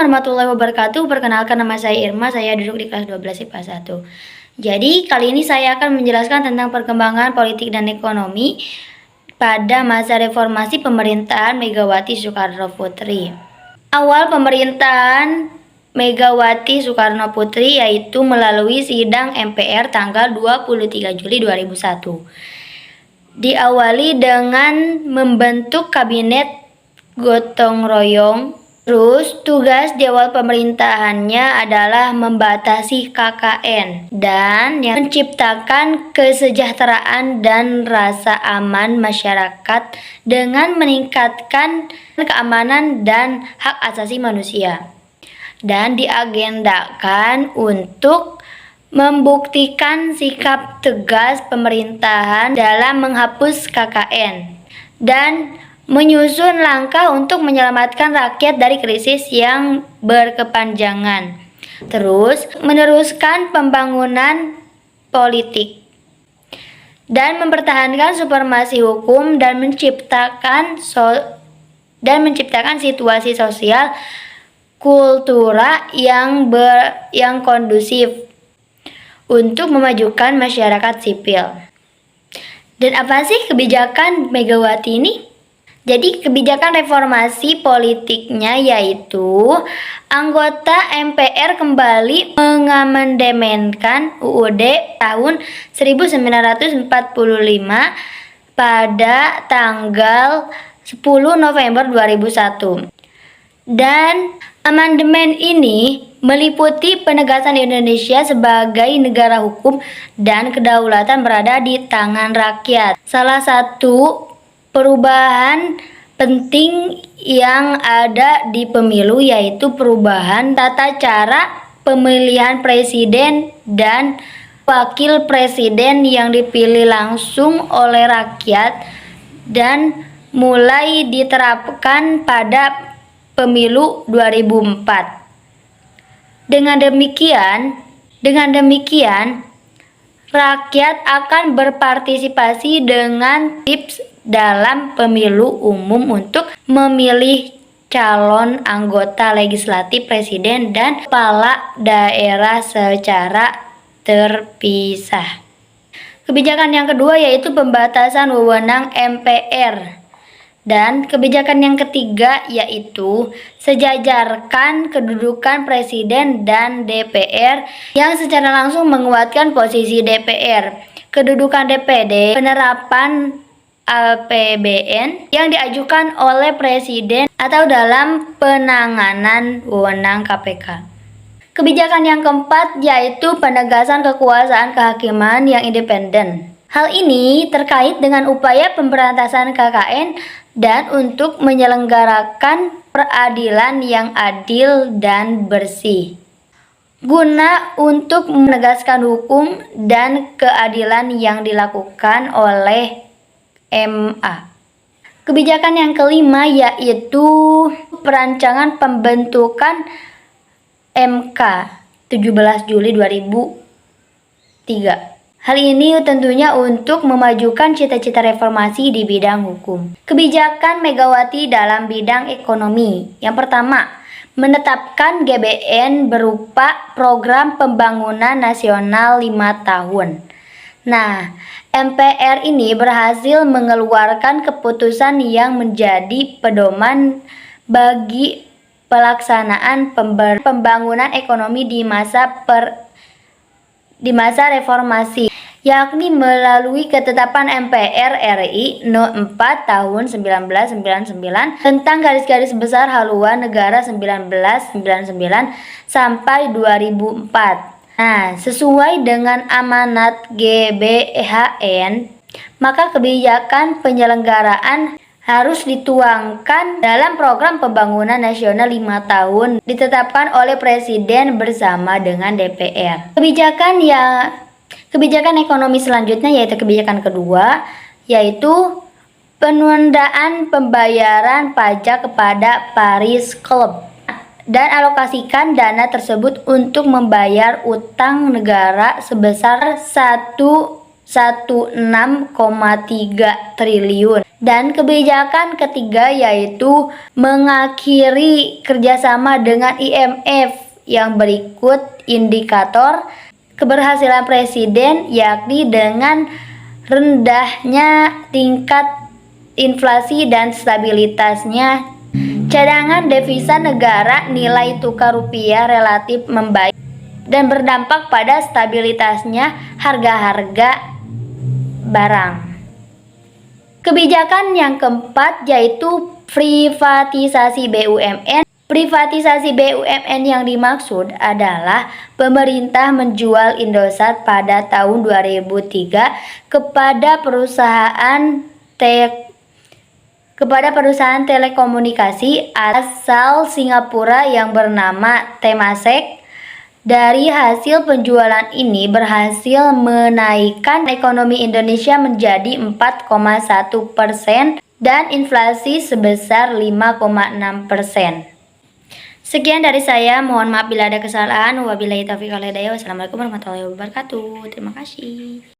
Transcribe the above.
warahmatullahi wabarakatuh. Perkenalkan, nama saya Irma, saya duduk di kelas 12 IPA 1. Jadi, kali ini saya akan menjelaskan tentang perkembangan politik dan ekonomi pada masa reformasi pemerintahan Megawati Soekarno Putri. Awal pemerintahan Megawati Soekarno Putri yaitu melalui sidang MPR tanggal 23 Juli 2001. Diawali dengan membentuk kabinet gotong royong. Terus tugas di awal pemerintahannya adalah membatasi KKN dan yang menciptakan kesejahteraan dan rasa aman masyarakat dengan meningkatkan keamanan dan hak asasi manusia. Dan diagendakan untuk membuktikan sikap tegas pemerintahan dalam menghapus KKN dan menyusun langkah untuk menyelamatkan rakyat dari krisis yang berkepanjangan. Terus, meneruskan pembangunan politik dan mempertahankan supremasi hukum dan menciptakan situasi sosial kultural yang kondusif untuk memajukan masyarakat sipil. Dan apa sih kebijakan Megawati ini? Jadi kebijakan reformasi politiknya yaitu anggota MPR kembali mengamandemenkan UUD tahun 1945 pada tanggal 10 November 2001. Dan amandemen ini meliputi penegasan Indonesia sebagai negara hukum dan kedaulatan berada di tangan rakyat. Salah satu perubahan penting yang ada di pemilu yaitu perubahan tata cara pemilihan presiden dan wakil presiden yang dipilih langsung oleh rakyat dan mulai diterapkan pada pemilu 2004. Dengan demikian rakyat akan berpartisipasi dengan tips dalam pemilu umum untuk memilih calon anggota legislatif, presiden, dan kepala daerah secara terpisah. Kebijakan yang kedua yaitu pembatasan wewenang MPR. Dan kebijakan yang ketiga yaitu sejajarkan kedudukan presiden dan DPR yang secara langsung menguatkan posisi DPR, kedudukan DPD, penerapan APBN yang diajukan oleh presiden atau dalam penanganan wewenang KPK. Kebijakan yang keempat yaitu penegasan kekuasaan kehakiman yang independen. Hal ini terkait dengan upaya pemberantasan KKN dan untuk menyelenggarakan peradilan yang adil dan bersih, guna untuk menegaskan hukum dan keadilan yang dilakukan oleh MA. Kebijakan yang kelima yaitu perancangan pembentukan MK 17 Juli 2003. Hal ini tentunya untuk memajukan cita-cita reformasi di bidang hukum. Kebijakan Megawati dalam bidang ekonomi. Yang pertama, menetapkan GBN berupa program pembangunan nasional 5 tahun. Nah, MPR ini berhasil mengeluarkan keputusan yang menjadi pedoman bagi pelaksanaan pembangunan ekonomi di masa reformasi, yakni melalui ketetapan MPR RI No. 4 tahun 1999 tentang garis-garis besar haluan negara 1999 sampai 2004. Nah, sesuai dengan amanat GBHN, maka kebijakan penyelenggaraan harus dituangkan dalam program pembangunan nasional 5 tahun ditetapkan oleh Presiden bersama dengan DPR. Kebijakan ekonomi selanjutnya yaitu kebijakan kedua, yaitu penundaan pembayaran pajak kepada Paris Club dan alokasikan dana tersebut untuk membayar utang negara sebesar 1 16,3 triliun. Dan kebijakan ketiga yaitu mengakhiri kerjasama dengan IMF. Yang berikut indikator keberhasilan presiden, yakni dengan rendahnya tingkat inflasi dan stabilitasnya cadangan devisa negara, nilai tukar rupiah relatif membaik dan berdampak pada stabilitasnya harga-harga barang. Kebijakan yang keempat yaitu privatisasi BUMN. Privatisasi BUMN yang dimaksud adalah pemerintah menjual Indosat pada tahun 2003 kepada perusahaan telekomunikasi asal Singapura yang bernama Temasek. Dari hasil penjualan ini berhasil menaikkan ekonomi Indonesia menjadi 4,1% dan inflasi sebesar 5,6%. Sekian dari saya, mohon maaf bila ada kesalahan. Wabillahi taufiq wal hidayah. Wassalamualaikum warahmatullahi wabarakatuh. Terima kasih.